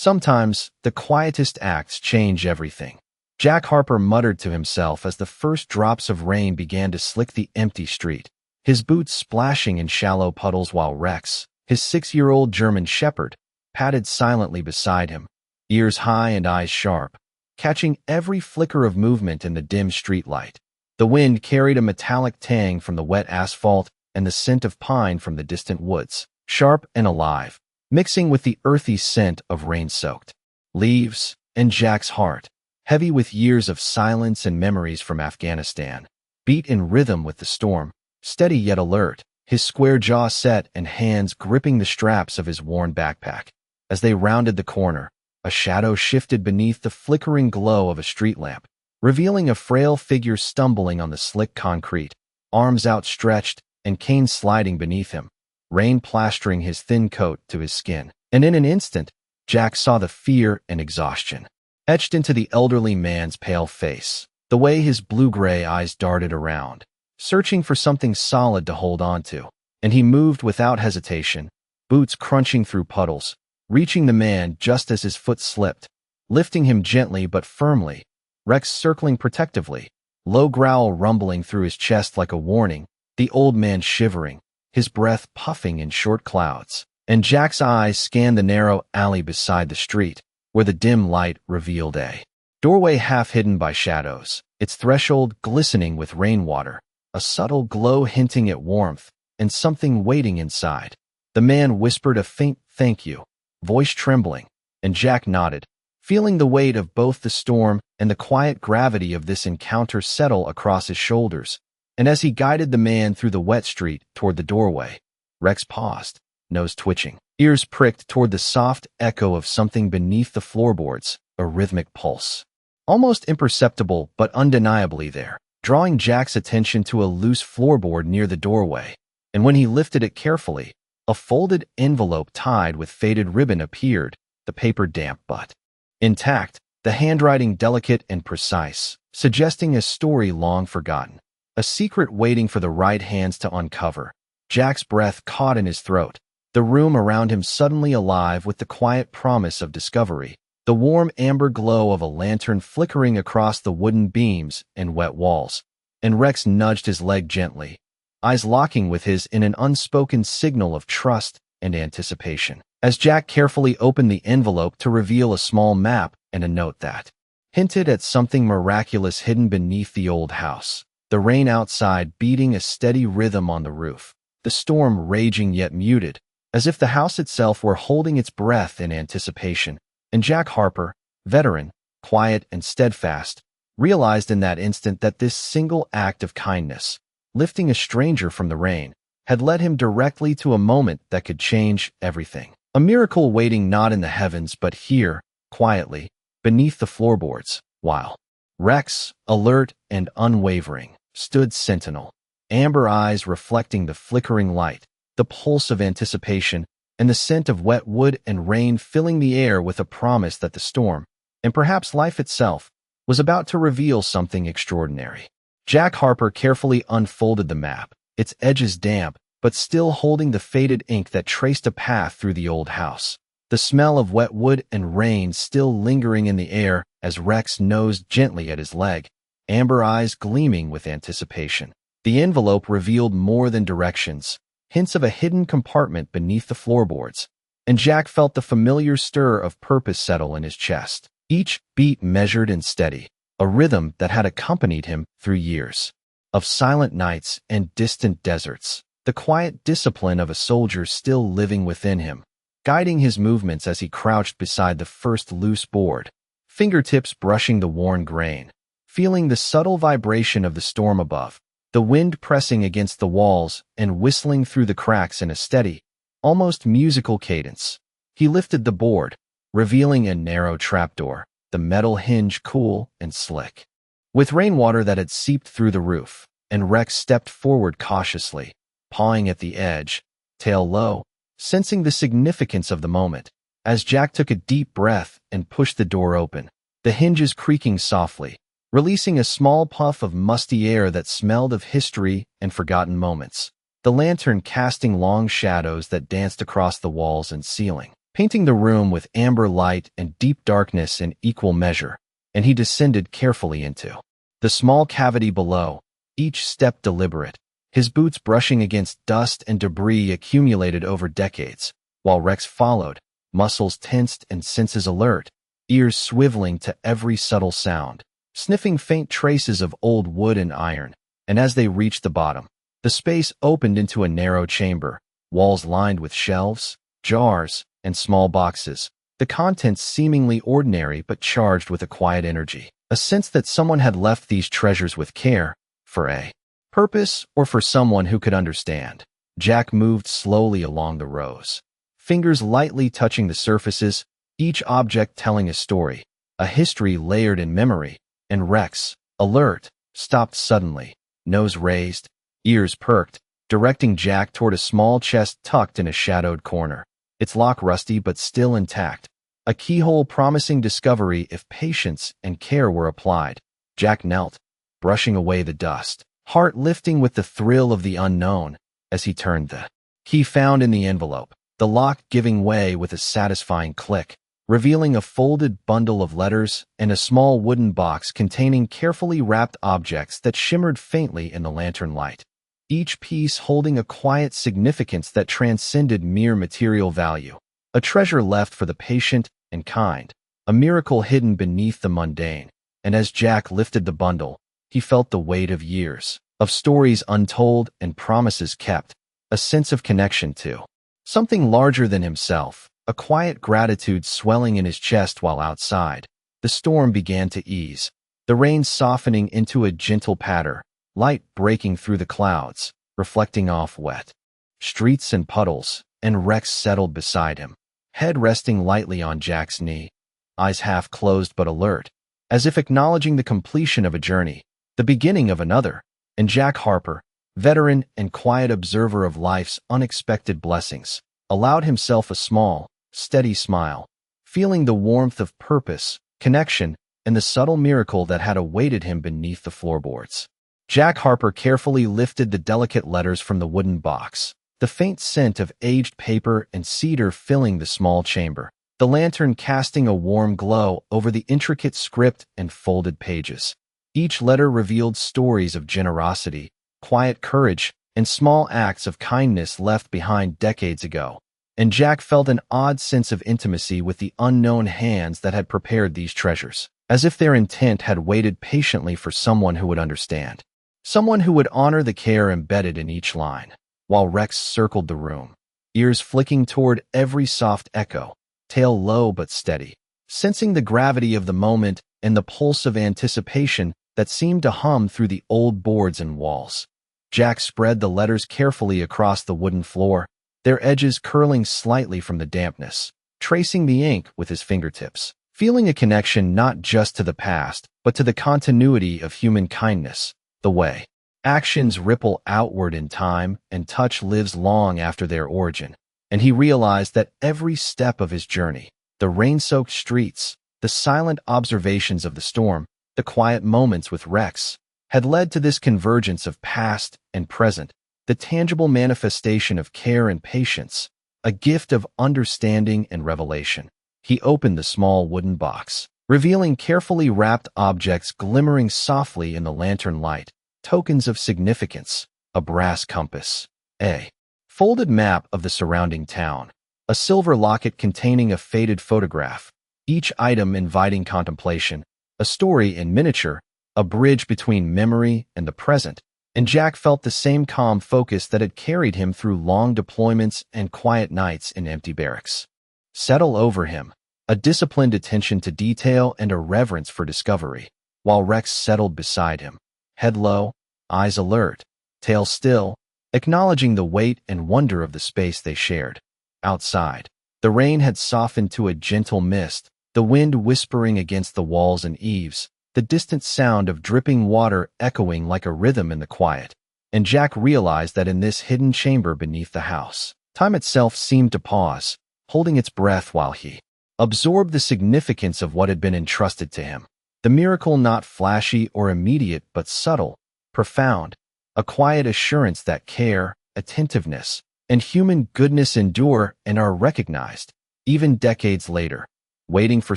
Sometimes, the quietest acts change everything. Jack Harper muttered to himself as the first drops of rain began to slick the empty street, his boots splashing in shallow puddles while Rex, his 6-year-old German shepherd, padded silently beside him, ears high and eyes sharp, catching every flicker of movement in the dim streetlight. The wind carried a metallic tang from the wet asphalt and the scent of pine from the distant woods, sharp and alive, mixing with the earthy scent of rain-soaked leaves, and Jack's heart, heavy with years of silence and memories from Afghanistan, beat in rhythm with the storm, steady yet alert, his square jaw set and hands gripping the straps of his worn backpack. As they rounded the corner, a shadow shifted beneath the flickering glow of a street lamp, revealing a frail figure stumbling on the slick concrete, arms outstretched and cane sliding beneath him, rain plastering his thin coat to his skin. And in an instant, Jack saw the fear and exhaustion etched into the elderly man's pale face, the way his blue-gray eyes darted around, searching for something solid to hold on to. And he moved without hesitation, boots crunching through puddles, reaching the man just as his foot slipped, lifting him gently but firmly, Rex circling protectively, low growl rumbling through his chest like a warning, the old man shivering, his breath puffing in short clouds. And Jack's eyes scanned the narrow alley beside the street, where the dim light revealed a doorway half hidden by shadows, its threshold glistening with rainwater, a subtle glow hinting at warmth, and something waiting inside. The man whispered a faint "thank you," voice trembling, and Jack nodded, feeling the weight of both the storm and the quiet gravity of this encounter settle across his shoulders. And as he guided the man through the wet street toward the doorway, Rex paused, nose twitching, ears pricked toward the soft echo of something beneath the floorboards, a rhythmic pulse. Almost imperceptible but undeniably there, drawing Jack's attention to a loose floorboard near the doorway. And when he lifted it carefully, a folded envelope tied with faded ribbon appeared, the paper damp but intact, the handwriting delicate and precise, suggesting a story long forgotten, a secret waiting for the right hands to uncover. Jack's breath caught in his throat, the room around him suddenly alive with the quiet promise of discovery, the warm amber glow of a lantern flickering across the wooden beams and wet walls. And Rex nudged his leg gently, eyes locking with his in an unspoken signal of trust and anticipation, as Jack carefully opened the envelope to reveal a small map and a note that hinted at something miraculous hidden beneath the old house, the rain outside beating a steady rhythm on the roof, the storm raging yet muted, as if the house itself were holding its breath in anticipation. And Jack Harper, veteran, quiet and steadfast, realized in that instant that this single act of kindness, lifting a stranger from the rain, had led him directly to a moment that could change everything. A miracle waiting not in the heavens but here, quietly, beneath the floorboards, while Rex, alert and unwavering, stood sentinel, amber eyes reflecting the flickering light, the pulse of anticipation, and the scent of wet wood and rain filling the air with a promise that the storm, and perhaps life itself, was about to reveal something extraordinary. Jack Harper carefully unfolded the map, its edges damp, but still holding the faded ink that traced a path through the old house. The smell of wet wood and rain still lingering in the air as Rex nosed gently at his leg, amber eyes gleaming with anticipation. The envelope revealed more than directions, hints of a hidden compartment beneath the floorboards, and Jack felt the familiar stir of purpose settle in his chest, each beat measured and steady, a rhythm that had accompanied him through years of silent nights and distant deserts, the quiet discipline of a soldier still living within him, guiding his movements as he crouched beside the first loose board, fingertips brushing the worn grain, feeling the subtle vibration of the storm above, the wind pressing against the walls and whistling through the cracks in a steady, almost musical cadence. He lifted the board, revealing a narrow trapdoor, the metal hinge cool and slick, with rainwater that had seeped through the roof, and Rex stepped forward cautiously, pawing at the edge, tail low, sensing the significance of the moment. As Jack took a deep breath and pushed the door open, the hinges creaking softly, releasing a small puff of musty air that smelled of history and forgotten moments, the lantern casting long shadows that danced across the walls and ceiling. painting the room with amber light and deep darkness in equal measure, and he descended carefully into the small cavity below, each step deliberate, his boots brushing against dust and debris accumulated over decades, while Rex followed, muscles tensed and senses alert, ears swiveling to every subtle sound, sniffing faint traces of old wood and iron. And as they reached the bottom, the space opened into a narrow chamber, walls lined with shelves, jars, and small boxes, the contents seemingly ordinary but charged with a quiet energy, a sense that someone had left these treasures with care, for a purpose or for someone who could understand. Jack moved slowly along the rows, fingers lightly touching the surfaces, each object telling a story, a history layered in memory, and Rex, alert, stopped suddenly, nose raised, ears perked, directing Jack toward a small chest tucked in a shadowed corner, its lock rusty but still intact, a keyhole promising discovery if patience and care were applied. Jack knelt, brushing away the dust, heart lifting with the thrill of the unknown, as he turned the key found in the envelope, the lock giving way with a satisfying click, revealing a folded bundle of letters and a small wooden box containing carefully wrapped objects that shimmered faintly in the lantern light, each piece holding a quiet significance that transcended mere material value, a treasure left for the patient and kind, a miracle hidden beneath the mundane. And as Jack lifted the bundle, he felt the weight of years, of stories untold and promises kept, a sense of connection to something larger than himself, a quiet gratitude swelling in his chest. While outside, the storm began to ease, the rain softening into a gentle patter, light breaking through the clouds, reflecting off wet streets and puddles, and Rex settled beside him, head resting lightly on Jack's knee, eyes half closed but alert, as if acknowledging the completion of a journey, the beginning of another. And Jack Harper, veteran and quiet observer of life's unexpected blessings, allowed himself a small, steady smile, feeling the warmth of purpose, connection, and the subtle miracle that had awaited him beneath the floorboards. Jack Harper carefully lifted the delicate letters from the wooden box, the faint scent of aged paper and cedar filling the small chamber, the lantern casting a warm glow over the intricate script and folded pages. Each letter revealed stories of generosity, quiet courage, and small acts of kindness left behind decades ago. And Jack felt an odd sense of intimacy with the unknown hands that had prepared these treasures, as if their intent had waited patiently for someone who would understand, someone who would honor the care embedded in each line. While Rex circled the room, ears flicking toward every soft echo, tail low but steady, sensing the gravity of the moment and the pulse of anticipation that seemed to hum through the old boards and walls. Jack spread the letters carefully across the wooden floor, their edges curling slightly from the dampness, tracing the ink with his fingertips, feeling a connection not just to the past, but to the continuity of human kindness, the way actions ripple outward in time and touch lives long after their origin. And he realized that every step of his journey, the rain-soaked streets, the silent observations of the storm, the quiet moments with Rex, had led to this convergence of past and present, the tangible manifestation of care and patience, a gift of understanding and revelation. He opened the small wooden box, revealing carefully wrapped objects glimmering softly in the lantern light, tokens of significance, a brass compass, a folded map of the surrounding town, a silver locket containing a faded photograph, each item inviting contemplation, a story in miniature, a bridge between memory and the present. And Jack felt the same calm focus that had carried him through long deployments and quiet nights in empty barracks settle over him, a disciplined attention to detail and a reverence for discovery, while Rex settled beside him, head low, eyes alert, tail still, acknowledging the weight and wonder of the space they shared. Outside, the rain had softened to a gentle mist, the wind whispering against the walls and eaves, the distant sound of dripping water echoing like a rhythm in the quiet. And Jack realized that in this hidden chamber beneath the house, time itself seemed to pause, holding its breath while he absorbed the significance of what had been entrusted to him. The miracle not flashy or immediate but subtle, profound, a quiet assurance that care, attentiveness, and human goodness endure and are recognized. even decades later, waiting for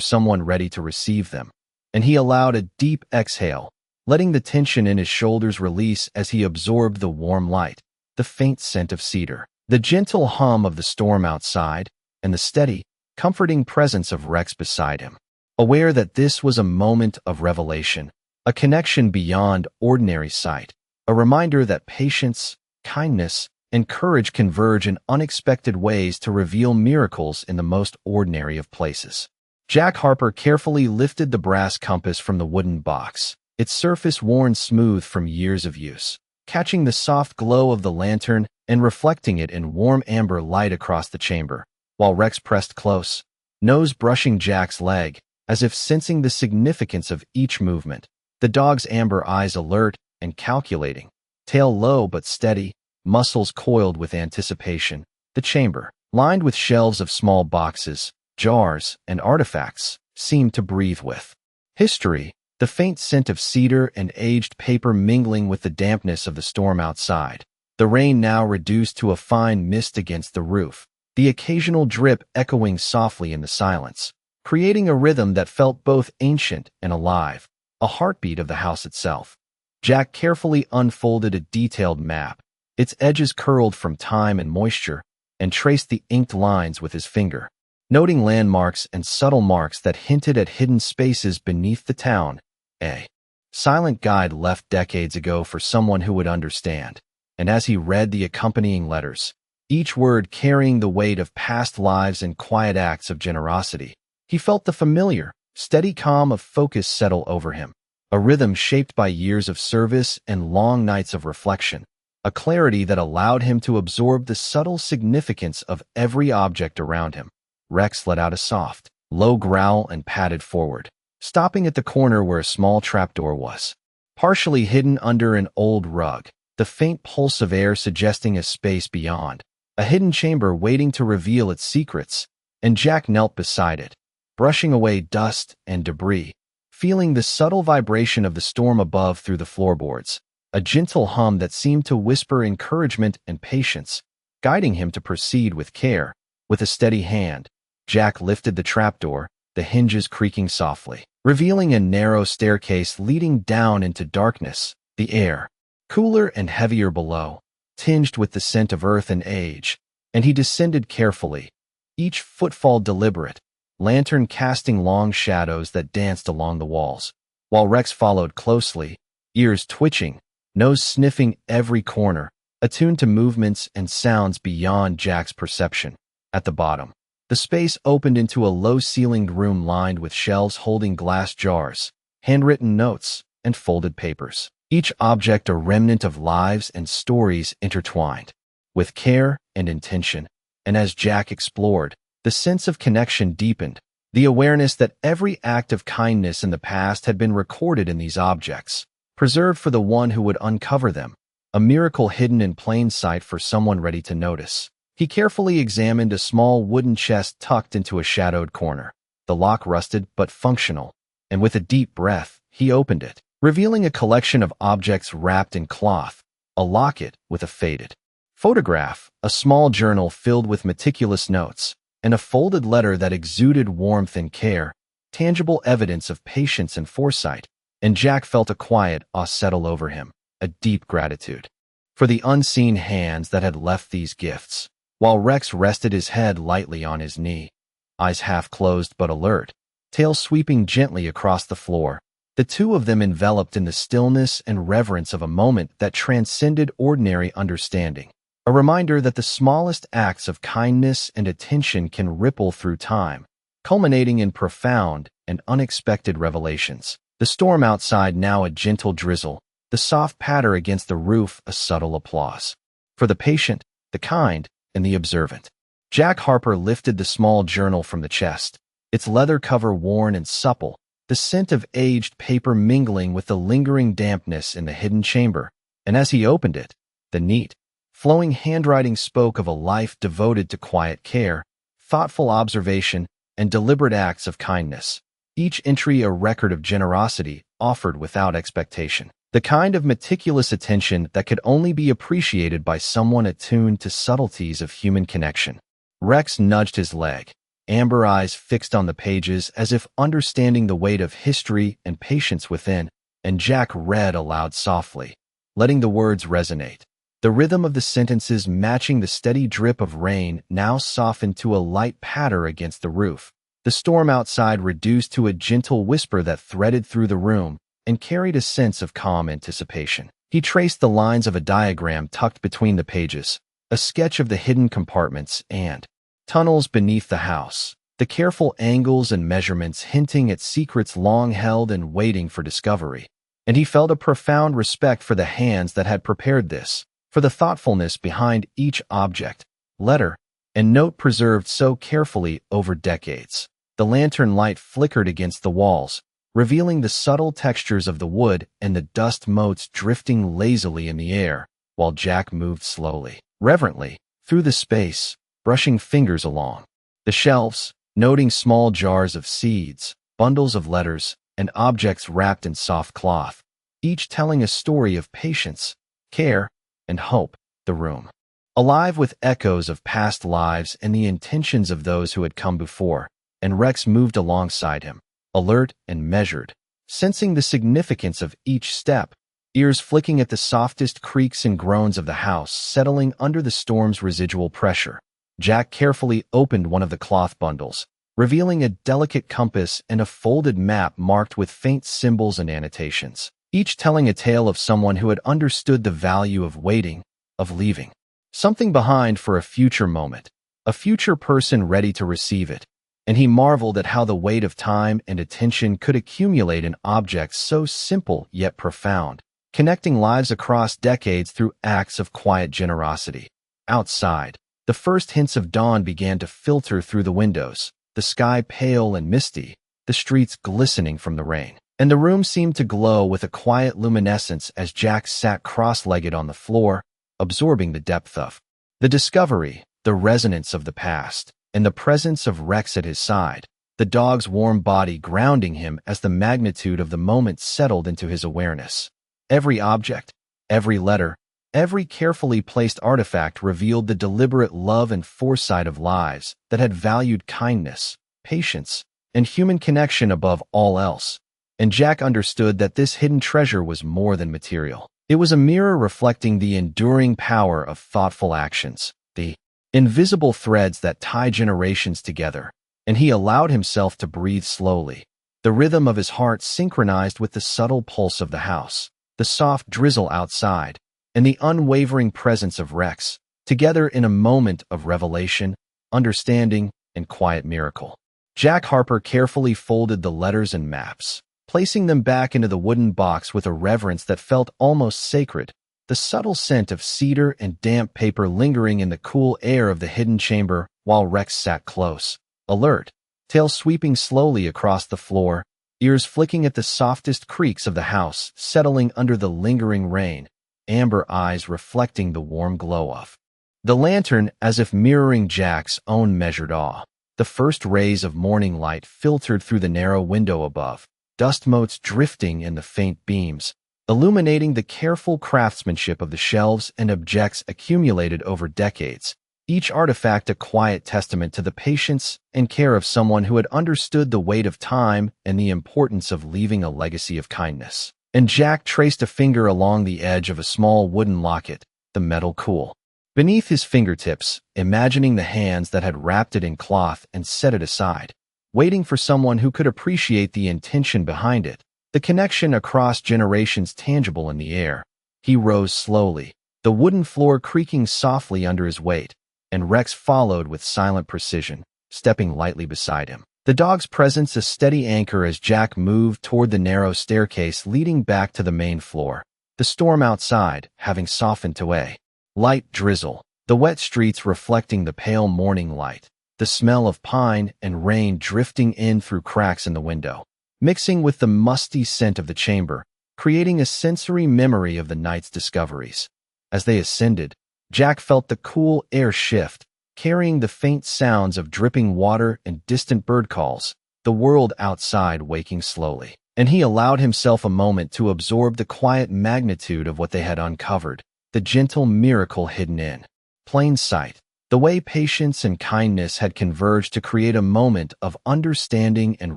someone ready to receive them. And he allowed a deep exhale, letting the tension in his shoulders release as he absorbed the warm light, the faint scent of cedar, the gentle hum of the storm outside, and the steady, comforting presence of Rex beside him. Aware that this was a moment of revelation, a connection beyond ordinary sight, a reminder that patience, kindness, and courage converge in unexpected ways to reveal miracles in the most ordinary of places. Jack Harper carefully lifted the brass compass from the wooden box, its surface worn smooth from years of use, catching the soft glow of the lantern and reflecting it in warm amber light across the chamber, while Rex pressed close, nose brushing Jack's leg, as if sensing the significance of each movement, the dog's amber eyes alert and calculating, tail low but steady, muscles coiled with anticipation. The chamber, lined with shelves of small boxes, jars, and artifacts, seemed to breathe with history, the faint scent of cedar and aged paper mingling with the dampness of the storm outside. The rain now reduced to a fine mist against the roof, the occasional drip echoing softly in the silence, creating a rhythm that felt both ancient and alive, a heartbeat of the house itself. Jack carefully unfolded a detailed map, its edges curled from time and moisture, and traced the inked lines with his finger, noting landmarks and subtle marks that hinted at hidden spaces beneath the town, a silent guide left decades ago for someone who would understand. And as he read the accompanying letters, each word carrying the weight of past lives and quiet acts of generosity, he felt the familiar, steady calm of focus settle over him, a rhythm shaped by years of service and long nights of reflection, a clarity that allowed him to absorb the subtle significance of every object around him. Rex let out a soft, low growl and padded forward, stopping at the corner where a small trapdoor was, partially hidden under an old rug, the faint pulse of air suggesting a space beyond, a hidden chamber waiting to reveal its secrets, and Jack knelt beside it, brushing away dust and debris, feeling the subtle vibration of the storm above through the floorboards, a gentle hum that seemed to whisper encouragement and patience, guiding him to proceed with care. With a steady hand, Jack lifted the trapdoor, the hinges creaking softly, revealing a narrow staircase leading down into darkness, the air, cooler and heavier below, tinged with the scent of earth and age, and he descended carefully, each footfall deliberate, lantern casting long shadows that danced along the walls, while Rex followed closely, ears twitching, nose sniffing every corner, attuned to movements and sounds beyond Jack's perception. At the bottom, the space opened into a low-ceilinged room lined with shelves holding glass jars, handwritten notes, and folded papers, each object a remnant of lives and stories intertwined, with care and intention. And as Jack explored, the sense of connection deepened, the awareness that every act of kindness in the past had been recorded in these objects, preserved for the one who would uncover them, a miracle hidden in plain sight for someone ready to notice. He carefully examined a small wooden chest tucked into a shadowed corner, the lock rusted but functional, and with a deep breath, he opened it, revealing a collection of objects wrapped in cloth, a locket with a faded photograph, a small journal filled with meticulous notes, and a folded letter that exuded warmth and care, tangible evidence of patience and foresight. And Jack felt a quiet awe settle over him, a deep gratitude for the unseen hands that had left these gifts, while Rex rested his head lightly on his knee, eyes half closed but alert, tail sweeping gently across the floor, the two of them enveloped in the stillness and reverence of a moment that transcended ordinary understanding, a reminder that the smallest acts of kindness and attention can ripple through time, culminating in profound and unexpected revelations. The storm outside now a gentle drizzle, the soft patter against the roof a subtle applause. For the patient, the kind, and the observant. Jack Harper lifted the small journal from the chest, its leather cover worn and supple, the scent of aged paper mingling with the lingering dampness in the hidden chamber, and as he opened it, the neat, flowing handwriting spoke of a life devoted to quiet care, thoughtful observation, and deliberate acts of kindness. Each entry a record of generosity offered without expectation, the kind of meticulous attention that could only be appreciated by someone attuned to subtleties of human connection. Rex nudged his leg, amber eyes fixed on the pages as if understanding the weight of history and patience within, and Jack read aloud softly, letting the words resonate. The rhythm of the sentences matching the steady drip of rain now softened to a light patter against the roof. The storm outside reduced to a gentle whisper that threaded through the room and carried a sense of calm anticipation. He traced the lines of a diagram tucked between the pages, a sketch of the hidden compartments and tunnels beneath the house, the careful angles and measurements hinting at secrets long held and waiting for discovery. And he felt a profound respect for the hands that had prepared this, for the thoughtfulness behind each object, letter, and note preserved so carefully over decades. The lantern light flickered against the walls, revealing the subtle textures of the wood and the dust motes drifting lazily in the air, while Jack moved slowly, reverently, through the space, brushing fingers along the shelves, noting small jars of seeds, bundles of letters, and objects wrapped in soft cloth, each telling a story of patience, care, and hope. The room, alive with echoes of past lives and the intentions of those who had come before, and Rex moved alongside him, alert and measured, sensing the significance of each step, ears flicking at the softest creaks and groans of the house settling under the storm's residual pressure. Jack carefully opened one of the cloth bundles, revealing a delicate compass and a folded map marked with faint symbols and annotations, each telling a tale of someone who had understood the value of waiting, of leaving something behind for a future moment, a future person ready to receive it. And he marveled at how the weight of time and attention could accumulate in objects so simple yet profound, connecting lives across decades through acts of quiet generosity. Outside, the first hints of dawn began to filter through the windows, the sky pale and misty, the streets glistening from the rain. And the room seemed to glow with a quiet luminescence as Jack sat cross-legged on the floor, absorbing the depth of the discovery, the resonance of the past, and the presence of Rex at his side, the dog's warm body grounding him as the magnitude of the moment settled into his awareness. Every object, every letter, every carefully placed artifact revealed the deliberate love and foresight of lives that had valued kindness, patience, and human connection above all else. And Jack understood that this hidden treasure was more than material. It was a mirror reflecting the enduring power of thoughtful actions, the invisible threads that tie generations together, and he allowed himself to breathe slowly. The rhythm of his heart synchronized with the subtle pulse of the house, the soft drizzle outside, and the unwavering presence of Rex, together in a moment of revelation, understanding, and quiet miracle. Jack Harper carefully folded the letters and maps, placing them back into the wooden box with a reverence that felt almost sacred, the subtle scent of cedar and damp paper lingering in the cool air of the hidden chamber while Rex sat close, alert, tail sweeping slowly across the floor, ears flicking at the softest creaks of the house settling under the lingering rain, amber eyes reflecting the warm glow of the lantern as if mirroring Jack's own measured awe. The first rays of morning light filtered through the narrow window above, dust motes drifting in the faint beams, illuminating the careful craftsmanship of the shelves and objects accumulated over decades, each artifact a quiet testament to the patience and care of someone who had understood the weight of time and the importance of leaving a legacy of kindness. And Jack traced a finger along the edge of a small wooden locket, the metal cool beneath his fingertips, imagining the hands that had wrapped it in cloth and set it aside, waiting for someone who could appreciate the intention behind it, the connection across generations tangible in the air. He rose slowly, the wooden floor creaking softly under his weight, and Rex followed with silent precision, stepping lightly beside him. The dog's presence a steady anchor as Jack moved toward the narrow staircase leading back to the main floor, the storm outside having softened to a light drizzle, the wet streets reflecting the pale morning light, the smell of pine and rain drifting in through cracks in the window, mixing with the musty scent of the chamber, creating a sensory memory of the night's discoveries. As they ascended, Jack felt the cool air shift, carrying the faint sounds of dripping water and distant bird calls, the world outside waking slowly. And he allowed himself a moment to absorb the quiet magnitude of what they had uncovered, the gentle miracle hidden in plain sight. The The way patience and kindness had converged to create a moment of understanding and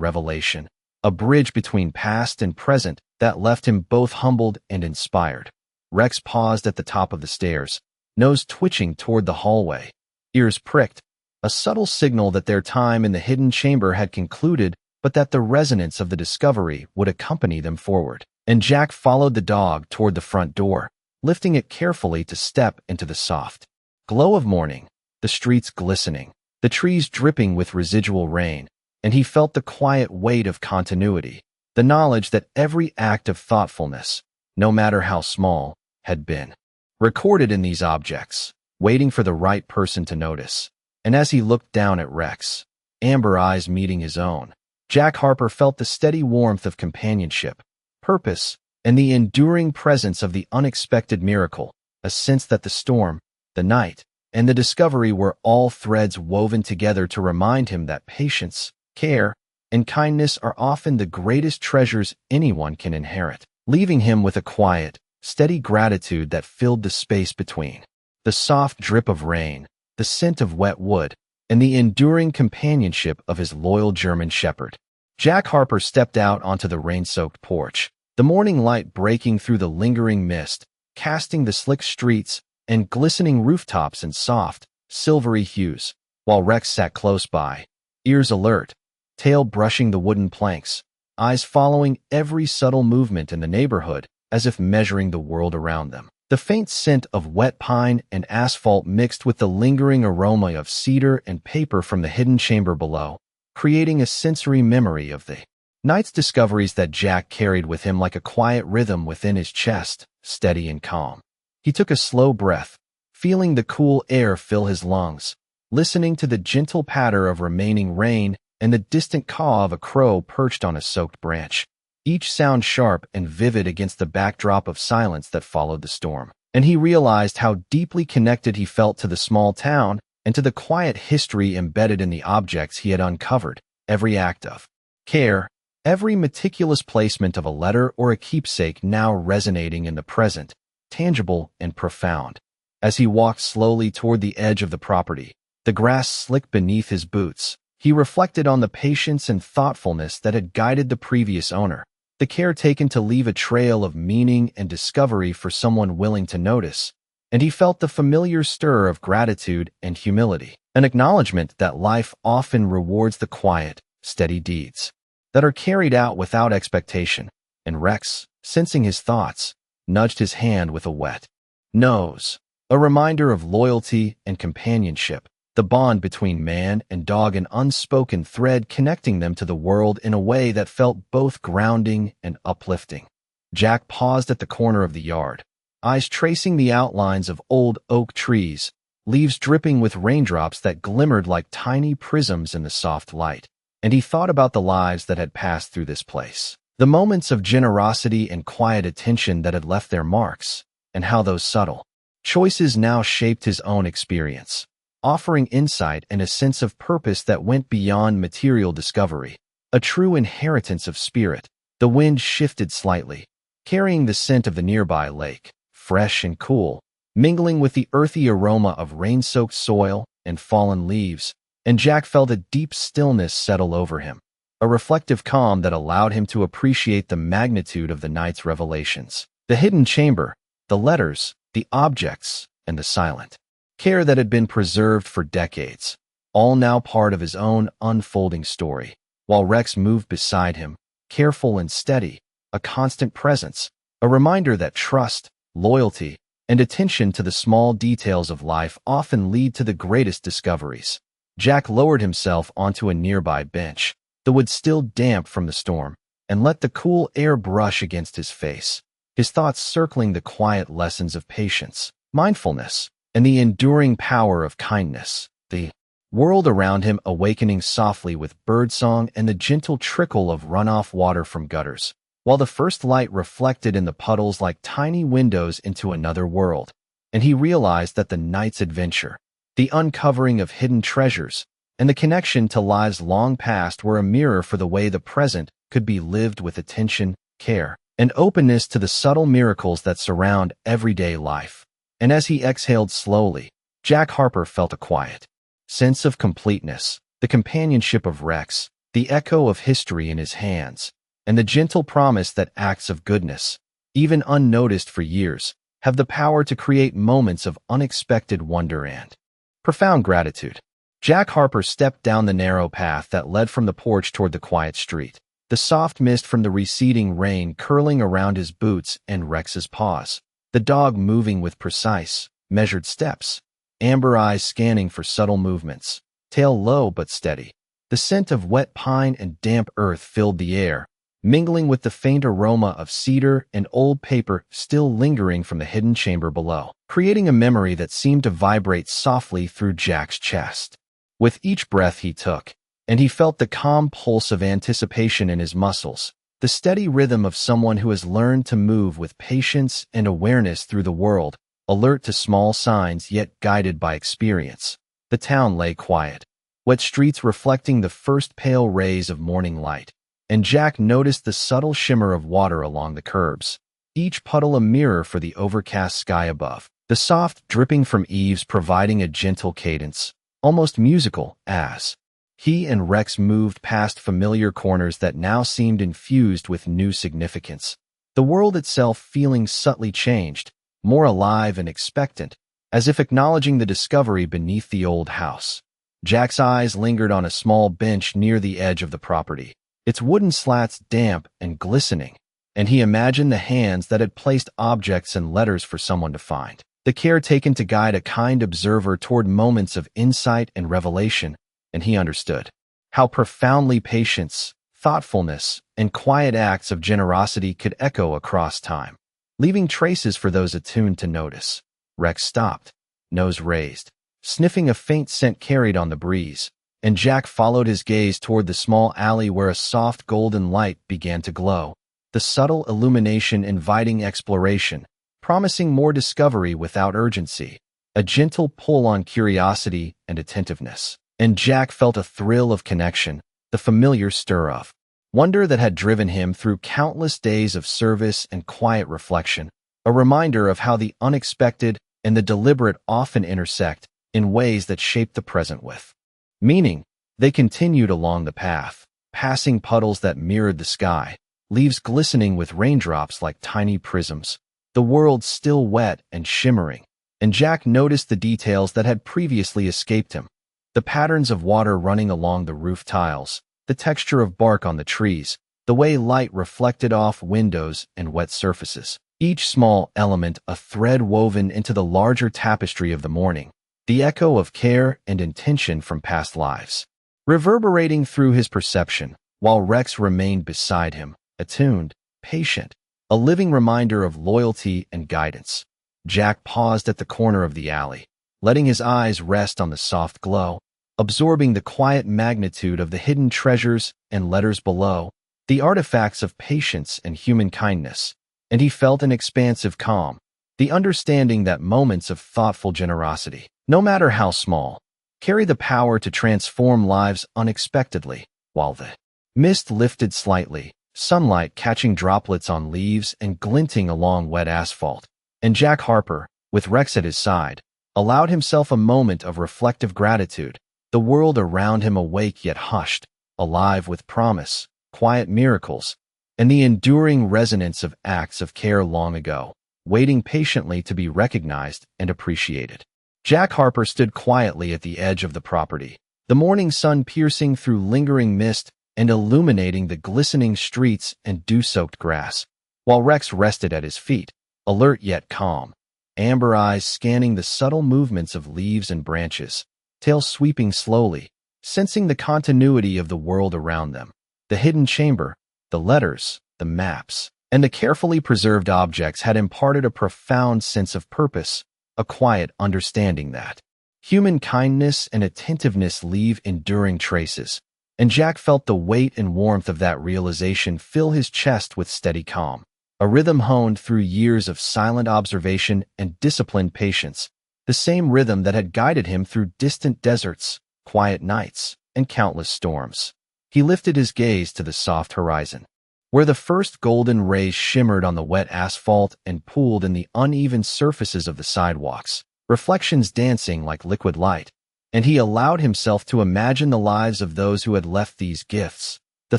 revelation, a bridge between past and present that left him both humbled and inspired. Rex paused at the top of the stairs, nose twitching toward the hallway, ears pricked, a subtle signal that their time in the hidden chamber had concluded, but that the resonance of the discovery would accompany them forward. And Jack followed the dog toward the front door, lifting it carefully to step into the soft glow of morning, the streets glistening, the trees dripping with residual rain, and he felt the quiet weight of continuity, the knowledge that every act of thoughtfulness, no matter how small, had been recorded in these objects, waiting for the right person to notice. And as he looked down at Rex, amber eyes meeting his own, Jack Harper felt the steady warmth of companionship, purpose, and the enduring presence of the unexpected miracle, a sense that the storm, the night, and the discovery were all threads woven together to remind him that patience, care, and kindness are often the greatest treasures anyone can inherit, leaving him with a quiet, steady gratitude that filled the space between. The soft drip of rain, the scent of wet wood, and the enduring companionship of his loyal German shepherd. Jack Harper stepped out onto the rain-soaked porch, the morning light breaking through the lingering mist, casting the slick streets and glistening rooftops in soft, silvery hues, while Rex sat close by, ears alert, tail brushing the wooden planks, eyes following every subtle movement in the neighborhood as if measuring the world around them. The faint scent of wet pine and asphalt mixed with the lingering aroma of cedar and paper from the hidden chamber below, creating a sensory memory of the night's discoveries that Jack carried with him like a quiet rhythm within his chest, steady and calm. He took a slow breath, feeling the cool air fill his lungs, listening to the gentle patter of remaining rain and the distant caw of a crow perched on a soaked branch, each sound sharp and vivid against the backdrop of silence that followed the storm. And he realized how deeply connected he felt to the small town and to the quiet history embedded in the objects he had uncovered, every act of care, every meticulous placement of a letter or a keepsake now resonating in the present, tangible and profound. As he walked slowly toward the edge of the property, the grass slick beneath his boots, he reflected on the patience and thoughtfulness that had guided the previous owner, the care taken to leave a trail of meaning and discovery for someone willing to notice, and he felt the familiar stir of gratitude and humility, an acknowledgement that life often rewards the quiet, steady deeds that are carried out without expectation. And Rex, sensing his thoughts, nudged his hand with a wet nose, a reminder of loyalty and companionship, the bond between man and dog, an unspoken thread connecting them to the world in a way that felt both grounding and uplifting. Jack paused at the corner of the yard, eyes tracing the outlines of old oak trees, leaves dripping with raindrops that glimmered like tiny prisms in the soft light. And he thought about the lives that had passed through this place, the moments of generosity and quiet attention that had left their marks, and how those subtle choices now shaped his own experience, offering insight and a sense of purpose that went beyond material discovery, a true inheritance of spirit. The wind shifted slightly, carrying the scent of the nearby lake, fresh and cool, mingling with the earthy aroma of rain-soaked soil and fallen leaves, and Jack felt a deep stillness settle over him, a reflective calm that allowed him to appreciate the magnitude of the night's revelations. The hidden chamber, the letters, the objects, and the silent care that had been preserved for decades, all now part of his own unfolding story. While Rex moved beside him, careful and steady, a constant presence, a reminder that trust, loyalty, and attention to the small details of life often lead to the greatest discoveries. Jack lowered himself onto a nearby bench, the wood still damp from the storm, and let the cool air brush against his face, his thoughts circling the quiet lessons of patience, mindfulness, and the enduring power of kindness. The world around him awakening softly with birdsong and the gentle trickle of runoff water from gutters, while the first light reflected in the puddles like tiny windows into another world. And he realized that the night's adventure, the uncovering of hidden treasures, and the connection to lives long past were a mirror for the way the present could be lived with attention, care, and openness to the subtle miracles that surround everyday life. And as he exhaled slowly, Jack Harper felt a quiet sense of completeness, the companionship of Rex, the echo of history in his hands, and the gentle promise that acts of goodness, even unnoticed for years, have the power to create moments of unexpected wonder and profound gratitude. Jack Harper stepped down the narrow path that led from the porch toward the quiet street, the soft mist from the receding rain curling around his boots and Rex's paws, the dog moving with precise, measured steps, amber eyes scanning for subtle movements, tail low but steady. The scent of wet pine and damp earth filled the air, mingling with the faint aroma of cedar and old paper still lingering from the hidden chamber below, creating a memory that seemed to vibrate softly through Jack's chest. With each breath he took, and he felt the calm pulse of anticipation in his muscles, the steady rhythm of someone who has learned to move with patience and awareness through the world, alert to small signs yet guided by experience. The town lay quiet, wet streets reflecting the first pale rays of morning light, and Jack noticed the subtle shimmer of water along the curbs, each puddle a mirror for the overcast sky above, the soft dripping from eaves providing a gentle cadence, almost musical, as he and Rex moved past familiar corners that now seemed infused with new significance, the world itself feeling subtly changed, more alive and expectant, as if acknowledging the discovery beneath the old house. Jack's eyes lingered on a small bench near the edge of the property, its wooden slats damp and glistening, and he imagined the hands that had placed objects and letters for someone to find, the care taken to guide a kind observer toward moments of insight and revelation, and he understood how profoundly patience, thoughtfulness, and quiet acts of generosity could echo across time, leaving traces for those attuned to notice. Rex stopped, nose raised, sniffing a faint scent carried on the breeze, and Jack followed his gaze toward the small alley where a soft golden light began to glow, the subtle illumination inviting exploration, promising more discovery without urgency, a gentle pull on curiosity and attentiveness. And Jack felt a thrill of connection, the familiar stir of wonder that had driven him through countless days of service and quiet reflection, a reminder of how the unexpected and the deliberate often intersect in ways that shape the present with meaning. They continued along the path, passing puddles that mirrored the sky, leaves glistening with raindrops like tiny prisms, the world still wet and shimmering, and Jack noticed the details that had previously escaped him. The patterns of water running along the roof tiles, the texture of bark on the trees, the way light reflected off windows and wet surfaces, each small element a thread woven into the larger tapestry of the morning, the echo of care and intention from past lives, reverberating through his perception, while Rex remained beside him, attuned, patient, a living reminder of loyalty and guidance. Jack paused at the corner of the alley, letting his eyes rest on the soft glow, absorbing the quiet magnitude of the hidden treasures and letters below, the artifacts of patience and human kindness, and he felt an expansive calm, the understanding that moments of thoughtful generosity, no matter how small, carry the power to transform lives unexpectedly. While the mist lifted slightly, sunlight catching droplets on leaves and glinting along wet asphalt, and Jack Harper, with Rex at his side, allowed himself a moment of reflective gratitude, the world around him awake yet hushed, alive with promise, quiet miracles, and the enduring resonance of acts of care long ago, waiting patiently to be recognized and appreciated. Jack Harper stood quietly at the edge of the property, the morning sun piercing through lingering mist and illuminating the glistening streets and dew-soaked grass, while Rex rested at his feet, alert yet calm, amber eyes scanning the subtle movements of leaves and branches, tail sweeping slowly, sensing the continuity of the world around them, the hidden chamber, the letters, the maps, and the carefully preserved objects had imparted a profound sense of purpose, a quiet understanding that human kindness and attentiveness leave enduring traces, and Jack felt the weight and warmth of that realization fill his chest with steady calm, a rhythm honed through years of silent observation and disciplined patience, the same rhythm that had guided him through distant deserts, quiet nights, and countless storms. He lifted his gaze to the soft horizon, where the first golden rays shimmered on the wet asphalt and pooled in the uneven surfaces of the sidewalks, reflections dancing like liquid light, and he allowed himself to imagine the lives of those who had left these gifts, the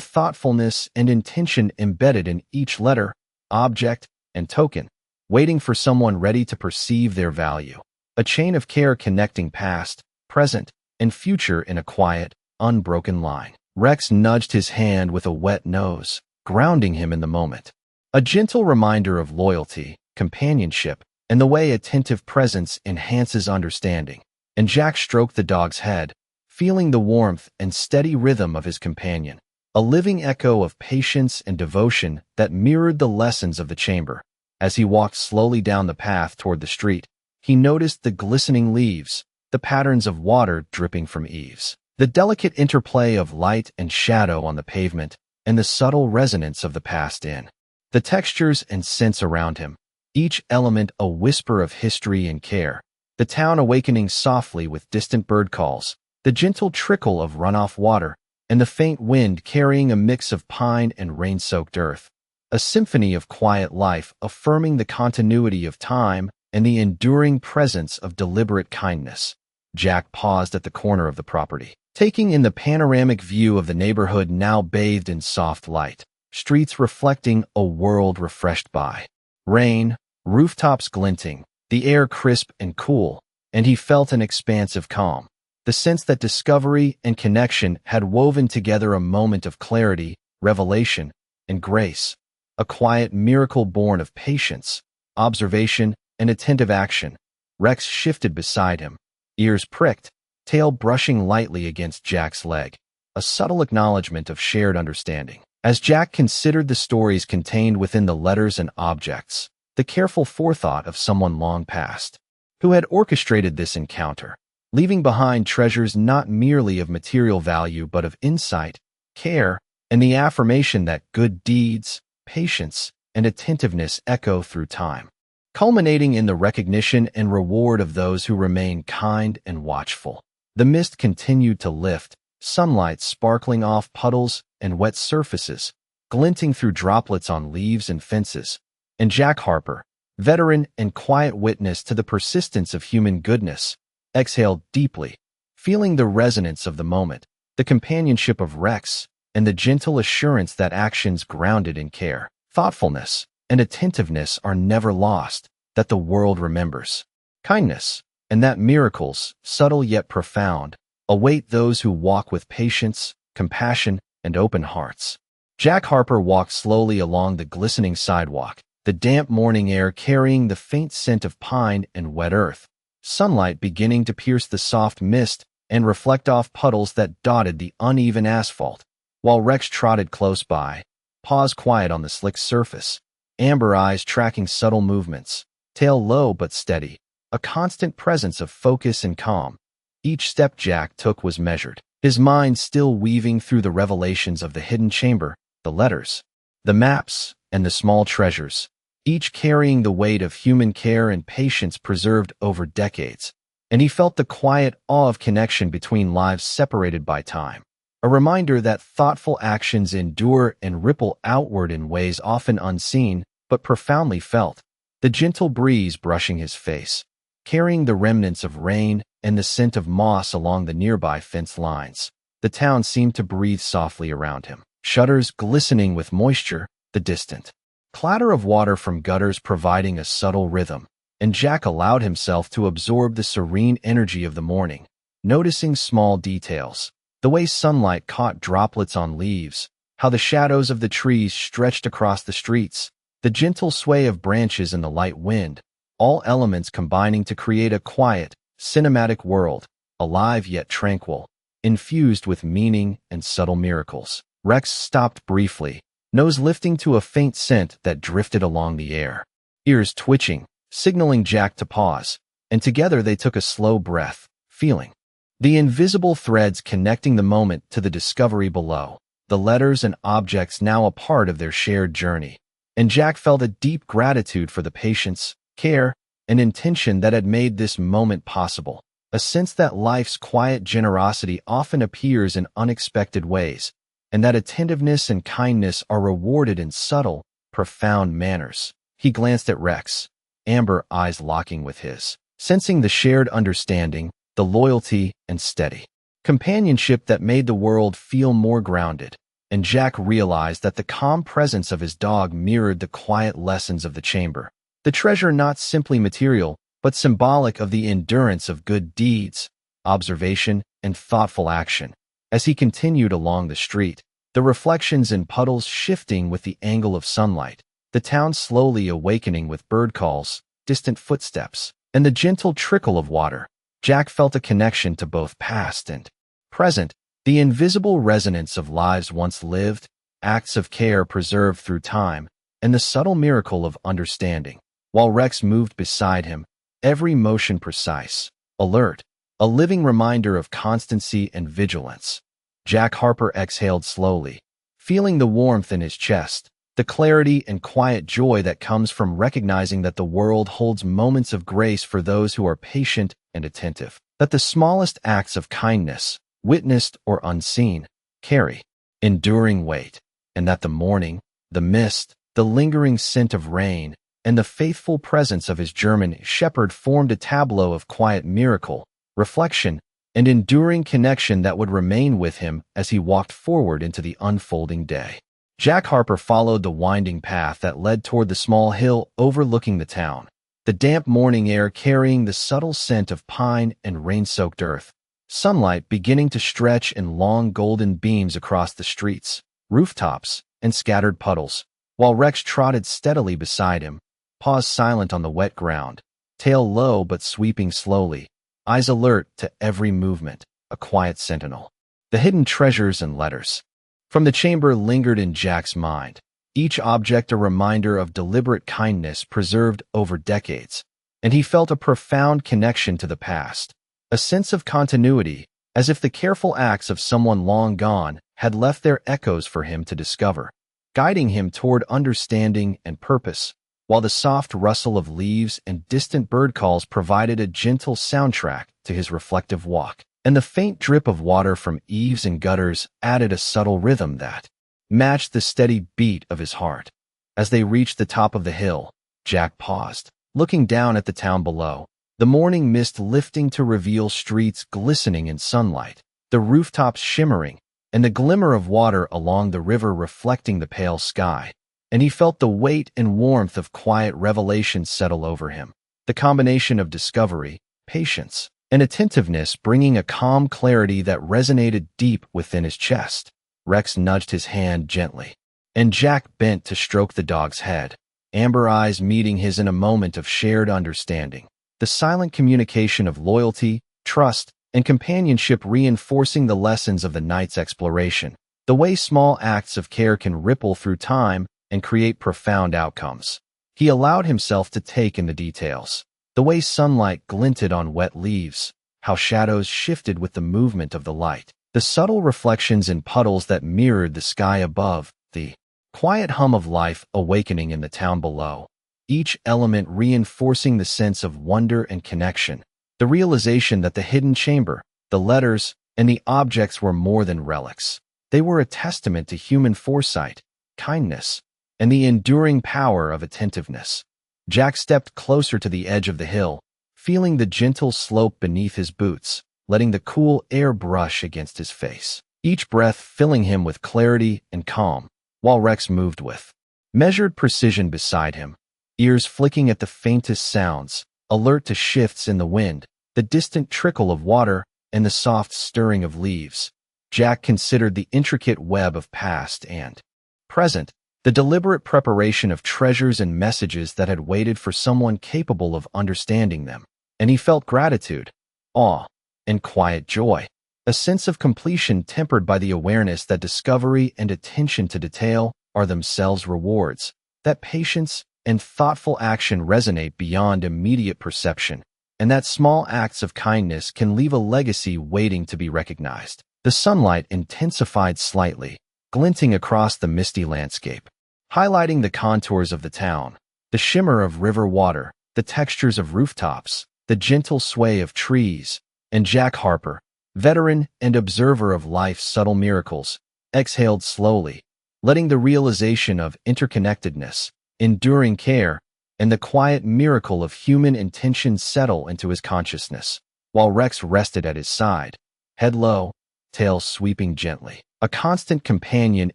thoughtfulness and intention embedded in each letter, object, and token, waiting for someone ready to perceive their value. A chain of care connecting past, present, and future in a quiet, unbroken line. Rex nudged his hand with a wet nose, grounding him in the moment. A gentle reminder of loyalty, companionship, and the way attentive presence enhances understanding. And Jack stroked the dog's head, feeling the warmth and steady rhythm of his companion, a living echo of patience and devotion that mirrored the lessons of the chamber. As he walked slowly down the path toward the street, he noticed the glistening leaves, the patterns of water dripping from eaves, the delicate interplay of light and shadow on the pavement, and the subtle resonance of the past in the textures and scents around him, each element a whisper of history and care. The town awakening softly with distant bird calls, the gentle trickle of runoff water, and the faint wind carrying a mix of pine and rain-soaked earth. A symphony of quiet life affirming the continuity of time and the enduring presence of deliberate kindness. Jack paused at the corner of the property, taking in the panoramic view of the neighborhood now bathed in soft light, streets reflecting a world refreshed by rain, rooftops glinting, the air crisp and cool, and he felt an expansive calm, the sense that discovery and connection had woven together a moment of clarity, revelation, and grace, a quiet miracle born of patience, observation, and attentive action. Rex shifted beside him, ears pricked, tail brushing lightly against Jack's leg, a subtle acknowledgement of shared understanding. As Jack considered the stories contained within the letters and objects, the careful forethought of someone long past, who had orchestrated this encounter, leaving behind treasures not merely of material value but of insight, care, and the affirmation that good deeds, patience, and attentiveness echo through time, culminating in the recognition and reward of those who remain kind and watchful. The mist continued to lift, sunlight sparkling off puddles and wet surfaces, glinting through droplets on leaves and fences. And Jack Harper, veteran and quiet witness to the persistence of human goodness, exhaled deeply, feeling the resonance of the moment, the companionship of Rex, and the gentle assurance that actions grounded in care, thoughtfulness, and attentiveness are never lost, that the world remembers kindness, and that miracles, subtle yet profound, await those who walk with patience, compassion, and open hearts. Jack Harper walked slowly along the glistening sidewalk, the damp morning air carrying the faint scent of pine and wet earth, sunlight beginning to pierce the soft mist and reflect off puddles that dotted the uneven asphalt, while Rex trotted close by, paws quiet on the slick surface, amber eyes tracking subtle movements, tail low but steady, a constant presence of focus and calm. Each step Jack took was measured, his mind still weaving through the revelations of the hidden chamber, the letters, the maps, and the small treasures, each carrying the weight of human care and patience preserved over decades. And he felt the quiet awe of connection between lives separated by time, a reminder that thoughtful actions endure and ripple outward in ways often unseen but profoundly felt. The gentle breeze brushing his face, carrying the remnants of rain and the scent of moss along the nearby fence lines. The town seemed to breathe softly around him, shutters glistening with moisture, the distant clatter of water from gutters providing a subtle rhythm, and Jack allowed himself to absorb the serene energy of the morning, noticing small details, the way sunlight caught droplets on leaves, how the shadows of the trees stretched across the streets, the gentle sway of branches in the light wind, all elements combining to create a quiet, cinematic world, alive yet tranquil, infused with meaning and subtle miracles. Rex stopped briefly, nose lifting to a faint scent that drifted along the air, ears twitching, signaling Jack to pause, and together they took a slow breath, feeling the invisible threads connecting the moment to the discovery below, the letters and objects now a part of their shared journey. And Jack felt a deep gratitude for the patience, care, and intention that had made this moment possible, a sense that life's quiet generosity often appears in unexpected ways, and that attentiveness and kindness are rewarded in subtle, profound manners. He glanced at Rex, amber eyes locking with his, sensing the shared understanding, the loyalty, and steady companionship that made the world feel more grounded. And Jack realized that the calm presence of his dog mirrored the quiet lessons of the chamber. The treasure not simply material, but symbolic of the endurance of good deeds, observation, and thoughtful action. As he continued along the street, the reflections in puddles shifting with the angle of sunlight, the town slowly awakening with bird calls, distant footsteps, and the gentle trickle of water, Jack felt a connection to both past and present, the invisible resonance of lives once lived, acts of care preserved through time, and the subtle miracle of understanding. While Rex moved beside him, every motion precise, alert, a living reminder of constancy and vigilance. Jack Harper exhaled slowly, feeling the warmth in his chest, the clarity and quiet joy that comes from recognizing that the world holds moments of grace for those who are patient and attentive, that the smallest acts of kindness, witnessed or unseen, carry enduring weight, and that the morning, the mist, the lingering scent of rain, and the faithful presence of his German shepherd formed a tableau of quiet miracle, reflection, and enduring connection that would remain with him as he walked forward into the unfolding day. Jack Harper followed the winding path that led toward the small hill overlooking the town, the damp morning air carrying the subtle scent of pine and rain-soaked earth, sunlight beginning to stretch in long golden beams across the streets, rooftops, and scattered puddles, while Rex trotted steadily beside him, paws silent on the wet ground, tail low but sweeping slowly, eyes alert to every movement, a quiet sentinel. The hidden treasures and letters from the chamber lingered in Jack's mind, each object a reminder of deliberate kindness preserved over decades, and he felt a profound connection to the past, a sense of continuity, as if the careful acts of someone long gone had left their echoes for him to discover, guiding him toward understanding and purpose, while the soft rustle of leaves and distant bird calls provided a gentle soundtrack to his reflective walk, and the faint drip of water from eaves and gutters added a subtle rhythm that matched the steady beat of his heart. As they reached the top of the hill, Jack paused, looking down at the town below, the morning mist lifting to reveal streets glistening in sunlight, the rooftops shimmering, and the glimmer of water along the river reflecting the pale sky. And he felt the weight and warmth of quiet revelation settle over him, the combination of discovery, patience, and attentiveness bringing a calm clarity that resonated deep within his chest. Rex nudged his hand gently, and Jack bent to stroke the dog's head, amber eyes meeting his in a moment of shared understanding, the silent communication of loyalty, trust, and companionship reinforcing the lessons of the night's exploration, the way small acts of care can ripple through time and create profound outcomes. He allowed himself to take in the details, the way sunlight glinted on wet leaves, how shadows shifted with the movement of the light, the subtle reflections in puddles that mirrored the sky above, the quiet hum of life awakening in the town below, each element reinforcing the sense of wonder and connection, the realization that the hidden chamber, the letters, and the objects were more than relics. They were a testament to human foresight, kindness, and the enduring power of attentiveness. Jack stepped closer to the edge of the hill, feeling the gentle slope beneath his boots, letting the cool air brush against his face, each breath filling him with clarity and calm, while Rex moved with measured precision beside him, ears flicking at the faintest sounds, alert to shifts in the wind, the distant trickle of water, and the soft stirring of leaves. Jack considered the intricate web of past and present, the deliberate preparation of treasures and messages that had waited for someone capable of understanding them, and he felt gratitude, awe, and quiet joy, a sense of completion tempered by the awareness that discovery and attention to detail are themselves rewards, that patience and thoughtful action resonate beyond immediate perception, and that small acts of kindness can leave a legacy waiting to be recognized. The sunlight intensified slightly, glinting across the misty landscape, highlighting the contours of the town, the shimmer of river water, the textures of rooftops, the gentle sway of trees, and Jack Harper, veteran and observer of life's subtle miracles, exhaled slowly, letting the realization of interconnectedness, enduring care, and the quiet miracle of human intention settle into his consciousness, while Rex rested at his side, head low, tail sweeping gently, a constant companion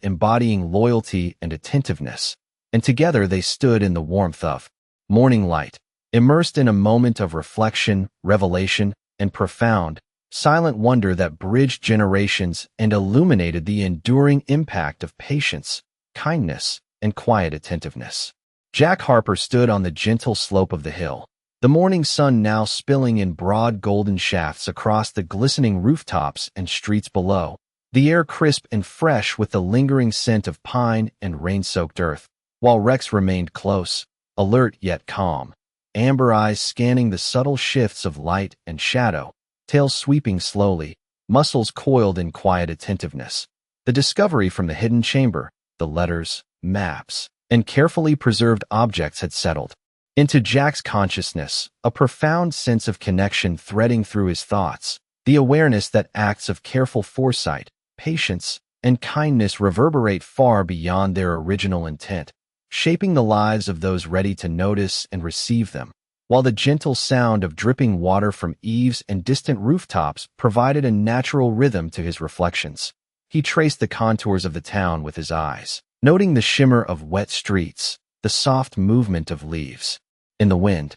embodying loyalty and attentiveness, and together they stood in the warmth of morning light, immersed in a moment of reflection, revelation, and profound, silent wonder that bridged generations and illuminated the enduring impact of patience, kindness, and quiet attentiveness. Jack Harper stood on the gentle slope of the hill, the morning sun now spilling in broad golden shafts across the glistening rooftops and streets below, the air crisp and fresh with the lingering scent of pine and rain-soaked earth, while Rex remained close, alert yet calm, amber eyes scanning the subtle shifts of light and shadow, tail sweeping slowly, muscles coiled in quiet attentiveness. The discovery from the hidden chamber, the letters, maps, and carefully preserved objects had settled into Jack's consciousness, a profound sense of connection threading through his thoughts, the awareness that acts of careful foresight, patience, and kindness reverberate far beyond their original intent, shaping the lives of those ready to notice and receive them, while the gentle sound of dripping water from eaves and distant rooftops provided a natural rhythm to his reflections. He traced the contours of the town with his eyes, noting the shimmer of wet streets, the soft movement of leaves in the wind,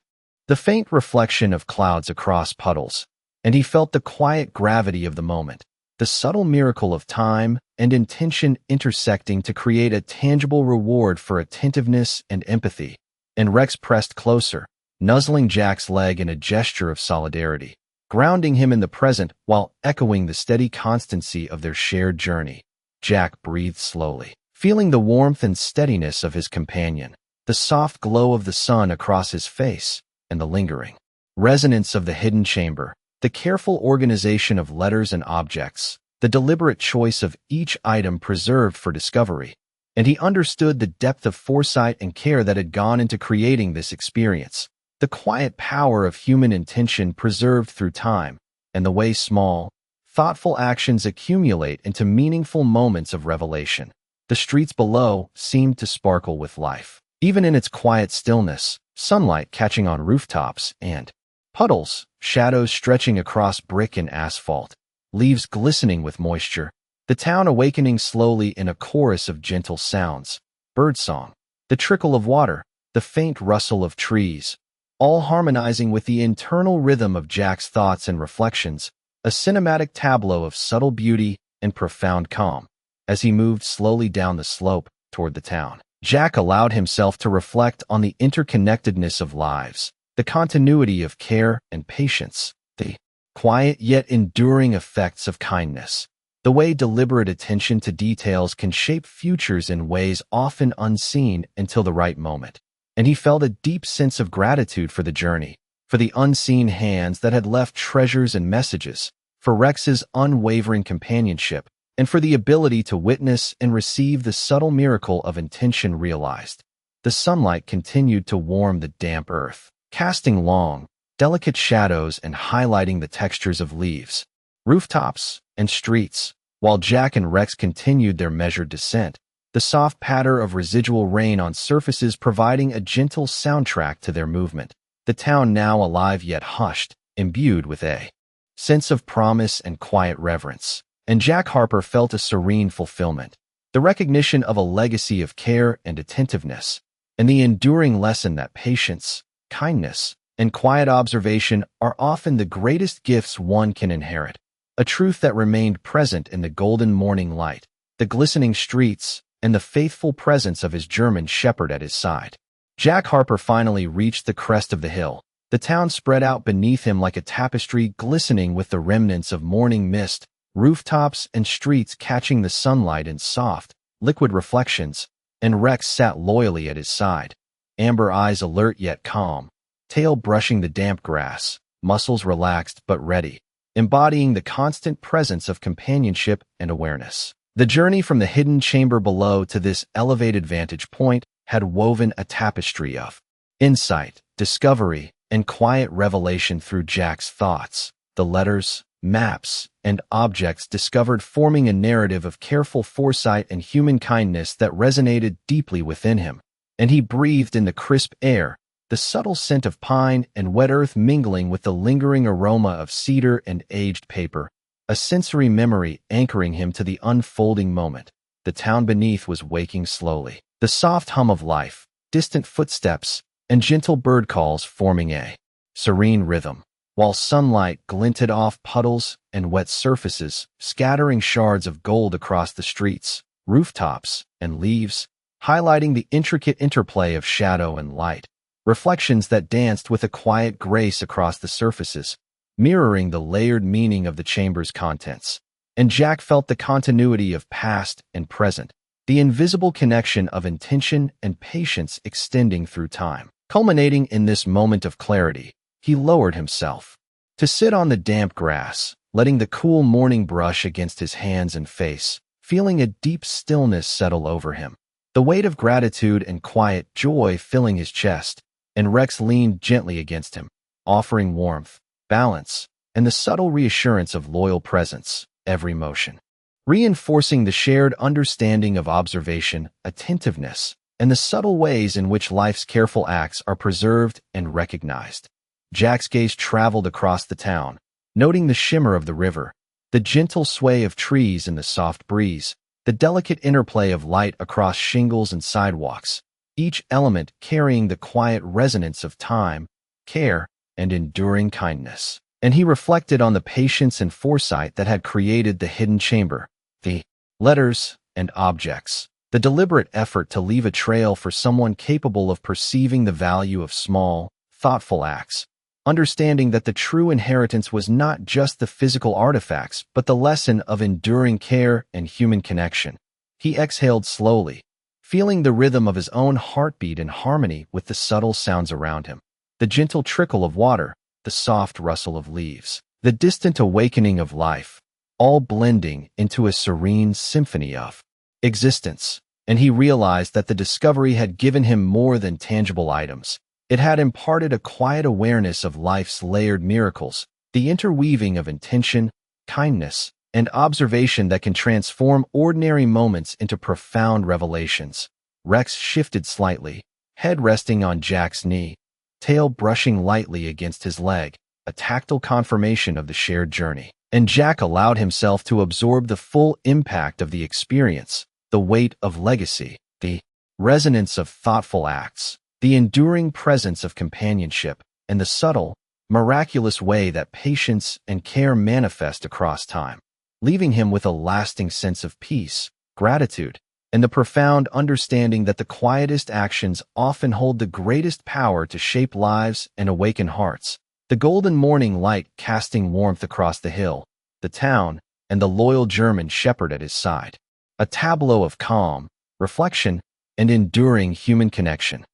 the faint reflection of clouds across puddles, and he felt the quiet gravity of the moment, the subtle miracle of time and intention intersecting to create a tangible reward for attentiveness and empathy. And Rex pressed closer, nuzzling Jack's leg in a gesture of solidarity, grounding him in the present while echoing the steady constancy of their shared journey. Jack breathed slowly, feeling the warmth and steadiness of his companion, the soft glow of the sun across his face, and the lingering resonance of the hidden chamber, the careful organization of letters and objects, the deliberate choice of each item preserved for discovery. And he understood the depth of foresight and care that had gone into creating this experience, the quiet power of human intention preserved through time, and the way small, thoughtful actions accumulate into meaningful moments of revelation. The streets below seemed to sparkle with life, even in its quiet stillness, sunlight catching on rooftops and puddles, shadows stretching across brick and asphalt, leaves glistening with moisture, the town awakening slowly in a chorus of gentle sounds, birdsong, the trickle of water, the faint rustle of trees, all harmonizing with the internal rhythm of Jack's thoughts and reflections, a cinematic tableau of subtle beauty and profound calm. As he moved slowly down the slope toward the town, Jack allowed himself to reflect on the interconnectedness of lives, the continuity of care and patience, the quiet yet enduring effects of kindness, the way deliberate attention to details can shape futures in ways often unseen until the right moment. And he felt a deep sense of gratitude for the journey, for the unseen hands that had left treasures and messages, for Rex's unwavering companionship, and for the ability to witness and receive the subtle miracle of intention realized. The sunlight continued to warm the damp earth, casting long, delicate shadows and highlighting the textures of leaves, rooftops, and streets, while Jack and Rex continued their measured descent, the soft patter of residual rain on surfaces providing a gentle soundtrack to their movement. The town now alive yet hushed, imbued with a sense of promise and quiet reverence. And Jack Harper felt a serene fulfillment, the recognition of a legacy of care and attentiveness, and the enduring lesson that patience, kindness, and quiet observation are often the greatest gifts one can inherit, a truth that remained present in the golden morning light, the glistening streets, and the faithful presence of his German shepherd at his side. Jack Harper finally reached the crest of the hill, the town spread out beneath him like a tapestry glistening with the remnants of morning mist, rooftops and streets catching the sunlight in soft, liquid reflections, and Rex sat loyally at his side, amber eyes alert yet calm, tail brushing the damp grass, muscles relaxed but ready, embodying the constant presence of companionship and awareness. The journey from the hidden chamber below to this elevated vantage point had woven a tapestry of insight, discovery, and quiet revelation through Jack's thoughts, the letters, maps, and objects discovered forming a narrative of careful foresight and human kindness that resonated deeply within him. And he breathed in the crisp air, the subtle scent of pine and wet earth mingling with the lingering aroma of cedar and aged paper, a sensory memory anchoring him to the unfolding moment. The town beneath was waking slowly, the soft hum of life, distant footsteps, and gentle bird calls forming a serene rhythm, while sunlight glinted off puddles and wet surfaces, scattering shards of gold across the streets, rooftops, and leaves, highlighting the intricate interplay of shadow and light, reflections that danced with a quiet grace across the surfaces, mirroring the layered meaning of the chamber's contents. And Jack felt the continuity of past and present, the invisible connection of intention and patience extending through time. Culminating in this moment of clarity, he lowered himself to sit on the damp grass, letting the cool morning brush against his hands and face, feeling a deep stillness settle over him, the weight of gratitude and quiet joy filling his chest. And Rex leaned gently against him, offering warmth, balance, and the subtle reassurance of loyal presence, every motion, reinforcing the shared understanding of observation, attentiveness, and the subtle ways in which life's careful acts are preserved and recognized. Jack's gaze traveled across the town, noting the shimmer of the river, the gentle sway of trees in the soft breeze, the delicate interplay of light across shingles and sidewalks, each element carrying the quiet resonance of time, care, and enduring kindness. And he reflected on the patience and foresight that had created the hidden chamber, the letters and objects, the deliberate effort to leave a trail for someone capable of perceiving the value of small, thoughtful acts, understanding that the true inheritance was not just the physical artifacts, but the lesson of enduring care and human connection. He exhaled slowly, feeling the rhythm of his own heartbeat in harmony with the subtle sounds around him, the gentle trickle of water, the soft rustle of leaves, the distant awakening of life, all blending into a serene symphony of existence. And he realized that the discovery had given him more than tangible items. It had imparted a quiet awareness of life's layered miracles, the interweaving of intention, kindness, and observation that can transform ordinary moments into profound revelations. Rex shifted slightly, head resting on Jack's knee, tail brushing lightly against his leg, a tactile confirmation of the shared journey. And Jack allowed himself to absorb the full impact of the experience, the weight of legacy, the resonance of thoughtful acts, the enduring presence of companionship, and the subtle, miraculous way that patience and care manifest across time, leaving him with a lasting sense of peace, gratitude, and the profound understanding that the quietest actions often hold the greatest power to shape lives and awaken hearts. The golden morning light casting warmth across the hill, the town, and the loyal German shepherd at his side. A tableau of calm, reflection, and enduring human connection.